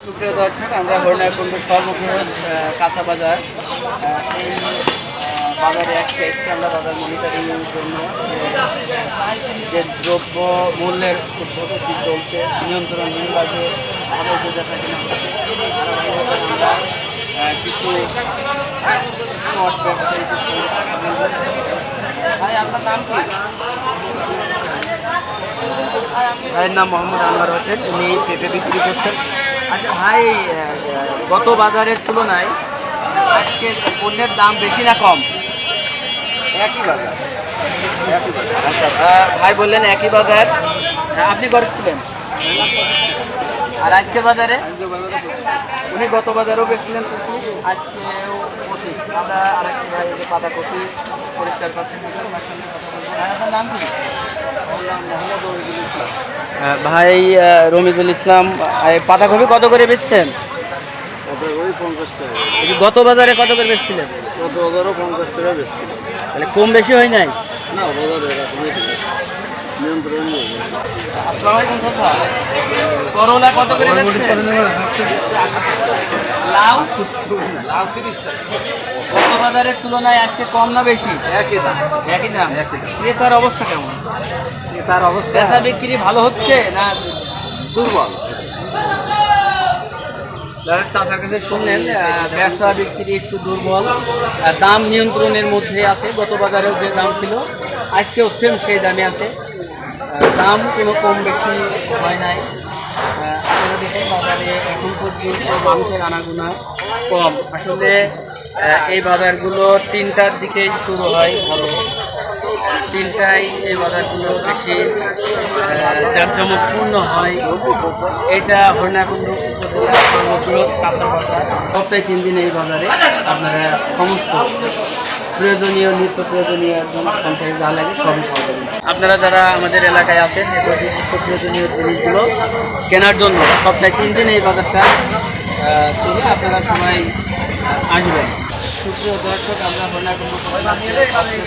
সুপ্রিয় দর্শক, আমরা হরিণাকুণ্ড সর্ববৃহৎ কাঁচা বাজার এই বাজারে এসেছি আমরা বাজার মনিটরিংয়ের জন্য যে দ্রব্য মূল্যের ঊর্ধ্বগতি চলছে নিয়ন্ত্রণ বিভাগে আমরা কিছু স্পট ব্যবসায়ী। ভাই, আপনার নাম কি? ভাইয়ের নাম মোহাম্মদ আনোয়ার হোসেন, উনি পেঁপে বিক্রি করছেন। আচ্ছা ভাই, গত বাজারের তুলনায় আজকে পণ্যের দাম বেশি না কম? একই বাজার। আচ্ছা, ভাই বললেন একই বাজার, আপনি করছিলেন। আর আজকের বাজারে উনি গত বাজারেও বেচছিলেন, আজকেও 25। আমরা আরেকটি ভাই পাতাকপি পরিষ্কার করছেন। আপনার নাম কি? ভাই রমিজুল ইসলাম, পাতাকপি কত করে বেচছেন? ওই 50 টাকা। গত বাজারে কত করে বেচছিলেন? গত বাজারও 50 টাকা বেচছিল। তাহলে কম বেশি হয় নাই? না, বাজার এরকমই ছিল, নিয়ন্ত্রণ নেই। আসসালামু আলাইকুম চাচা। করলা কত করে বেচছেন? লাউ 30 টাকা। গত বাজারের তুলনায় আজকে কম না বেশি? একই দাম। একই দাম। ক্রেতার অবস্থা কেমন? তার অবস্থা বেচা বিক্রি ভালো হচ্ছে না দুর্বল। চাচার কাছে শুনলেন ব্যবসা বিক্রি একটু দুর্বল, দাম নিয়ন্ত্রণের মধ্যে আছে। গত বাজারেও যে দাম ছিল আজকেও সেম সেই দামে আছে, দাম কোনো কম বেশি হয় নাই। আপনারা দেখেন বাজারে এখন পর্যন্ত মানুষের আনাগোনা কম। আসলে এই বাজারগুলো 3টার দিকেই শুরু হয় ভালো, 3টায় এই বাজারগুলো বেশি জাঁকজমকপূর্ণ হয়। এটা হরিণাকুণ্ড উপজেলার সর্ববৃহৎ কাঁচা বাজার। সপ্তাহে 3 দিন এই বাজারে আপনারা সমস্ত প্রয়োজনীয় নিত্য প্রয়োজনীয় সংখ্যায় যা লাগে সবই পাওয়া যাবে। আপনারা যারা আমাদের এলাকায় আছেন নিত্য প্রয়োজনীয় জিনিসগুলো কেনার জন্য সপ্তাহে 3 দিন এই বাজারটা চলে, আপনারা সবাই আসবেন। সুপ্রিয় দর্শক, আমরা হরিণাকুণ্ড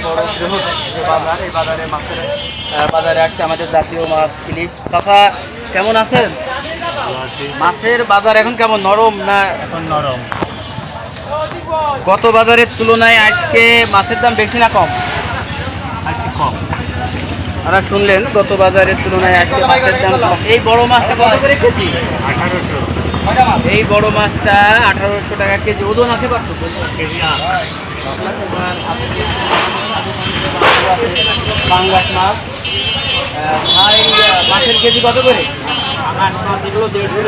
বড় বৃহৎ যে বাজার, এই বাজারে মাছের বাজারে আসছে আমাদের জাতীয় মাছ ইলিশ। চাচা কেমন আছেন? মাছের বাজার এখন কেমন, নরম না? এখন নরম। গত বাজারের তুলনায় আজকে মাছের দাম বেশি না কম? আজকে কম। আপনারা শুনলেন গত বাজারের তুলনায় আজকে মাছের দাম কম। এই বড় মাছটা কত করে কেজি? 1800 এই বড় মাছটা 1800 টাকা কেজি। ওজন আছে কত কেজি? পাঙ্গাস মাছ। ভাই, মাছের কেজি কত করে? পাঙাশ মাছ এগুলো 150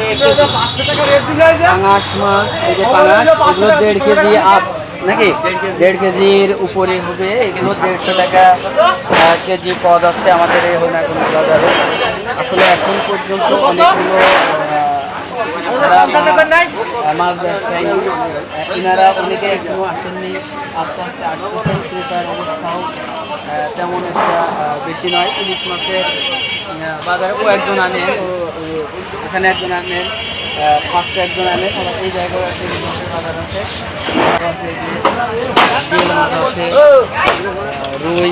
পাঙ্গাস মাছ, এই যে পাঙ্গাস, এগুলো 1.5 কেজি আপ নাকি? 1.5 কেজির উপরে হবে। এগুলো 150 টাকা কেজি পাওয়া যাচ্ছে আমাদের এই হরিণাকুণ্ড বাজারে। আসলে এখন পর্যন্ত অনেকগুলো মাছ ব্যবসায়ী এনারা অনেকে এখনো আসেননি, আস্তে আস্তে আসতেছেন। ক্রেতার অবস্থাও তেমন একটা বেশি নয়। ইলিশ মাছের বাজারে ও একজন আনেন, ওখানে একজন আনেন, ফার্স্টে একজন আনেন, আবার এই জায়গায় আছে ইলিশ মাছের বাজার আছে, জিওল মাছ আছে, রুই।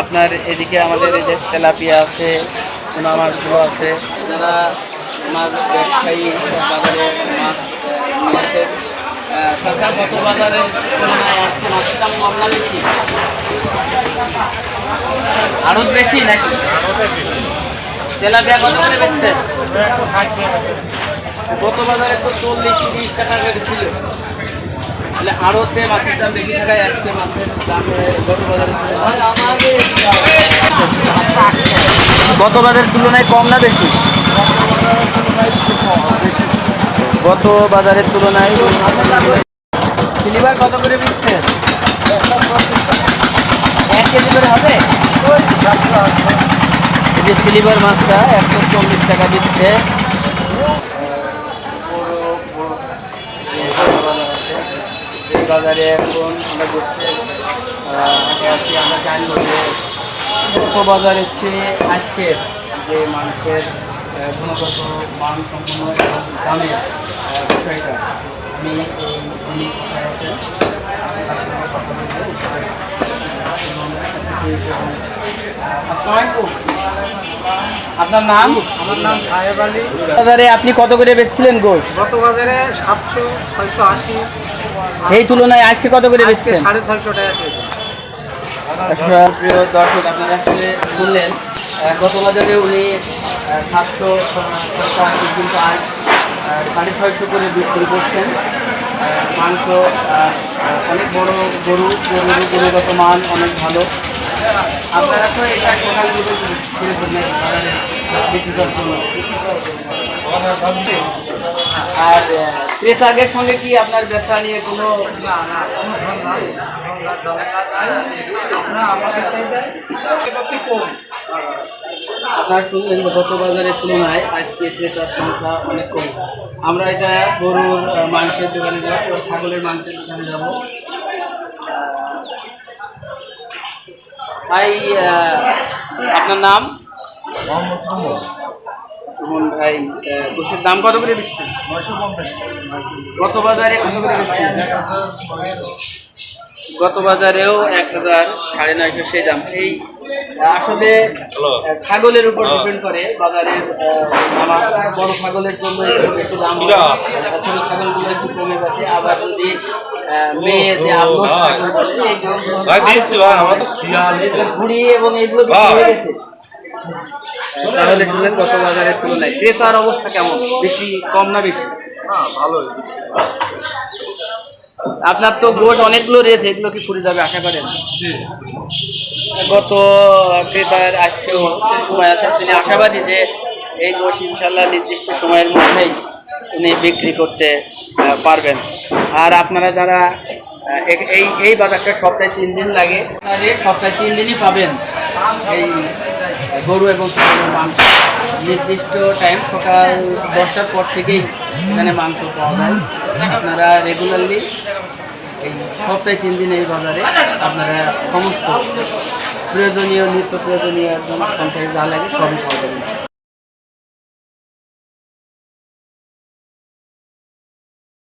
আপনার এদিকে আমাদের এই যে তেলাপিয়া আছে, পোনা মাছগুলো আছে। যারা মাছ ব্যবসায়ী বাজারে মাছ নিয়েছেন, তাছাড়া গত বাজারের তুলনায় আজকে মাছের দাম কম না বেশি? আরও বেশি নাকি? তেলাপিয়া কত করে বেচছেন? গত বাজারে তো 40-30 টাকা করে ছিল, তাহলে আড়তে মাছের দাম বেশি থাকায় আজকে মাছের দাম গত বাজারের তুলনায় কম না বেশি? গত বাজারের তুলনায়। সিলিভার কত করে বিকছেন? 1 কেজি করে হবে? এই যে সিলিভার মাছটা 140 টাকা দিচ্ছে। এই বাজারে এখন আমরা বসতে আমরা জানবো যে গত বাজারের চেয়ে আজকের যে মানুষের গুণগত মান সম্পন্ন এবং দামের বিষয়টা আমি এই যিনি কথা বলবো এবং আসসালামু আলাইকুম। আপনার নাম? আমার নাম সাহেব আলী। বাজারে আপনি কত করে বেচছিলেন গোশ? গত বাজারে 700, 680, সেই তুলনায় আজকে কত করে আজকে বেচছেন? 650 টাকা কেজি। প্রিয় দর্শক, আপনারা আসলে শুনলেন গত বাজারে উনি 700 কিন্তু আজ 650 করে বিক্রি করছেন। মাংস অনেক বড় গরুগত মান অনেক ভালো। আপনারা তো এটা সকালগুলো ছেড়ে ফেললেন বাজারে বিক্রি করার জন্য। আর ক্রেতাদের সঙ্গে কি আপনার ব্যবসা নিয়ে কোনো আপনার শুনলেন গত বাজারের তুলনায় আজকে ক্রেতার সংখ্যা অনেক কম। আমরা এটা গরুর মাংসের দোকানে যাবো, ছাগলের মাংসের দোকানে যাবো। ভাই, আপনার নাম? মোহন ভাই, গোশের দাম কত করে দিচ্ছেন? 950। গত বাজারে কত করে দিচ্ছেন? গত বাজারেও 1000, 950 সেই দাম। এই আসলে ছাগলের উপর ডিপেন্ড করে বাজারের আমার বড় ছাগলের জন্য একটু বেশি দাম, ছোট ছাগলগুলো একটু কমে যাচ্ছে। আবার যদি মেয়ে যে আবহাওয়া ছাগল বলে ঘুড়ি এবং এগুলো বেশি হয়ে গেছে। তাহলে শুনলেন গত বাজারের তুলনায় ক্রেতার অবস্থা কেমন? বেশি কম না বেশি? ভালোই। আপনার তো গোশ অনেকগুলো রয়েছে, এগুলো কি ফুরে যাবে আশা করেন? জি। গত ক্রেতার আজকেও সময় আছে, তিনি আশাবাদী যে এই গোশ ইনশাল্লাহ নির্দিষ্ট সময়ের মধ্যেই উনি বিক্রি করতে পারবেন। আর আপনারা যারা এই বাজারটা সপ্তাহে 3 দিন লাগে, সপ্তাহে 3 দিনই পাবেন এই গরু এবং ছাগলের মাংস। নির্দিষ্ট টাইম সকাল 10টার পর থেকেই এখানে মাংস পাওয়া যায়। আপনারা রেগুলারলি এই সপ্তাহে 3 দিন এই বাজারে আপনারা সমস্ত প্রয়োজনীয় নিত্য প্রয়োজনীয় একদম সংসারে যা লাগে সবই পাওয়া যাবে।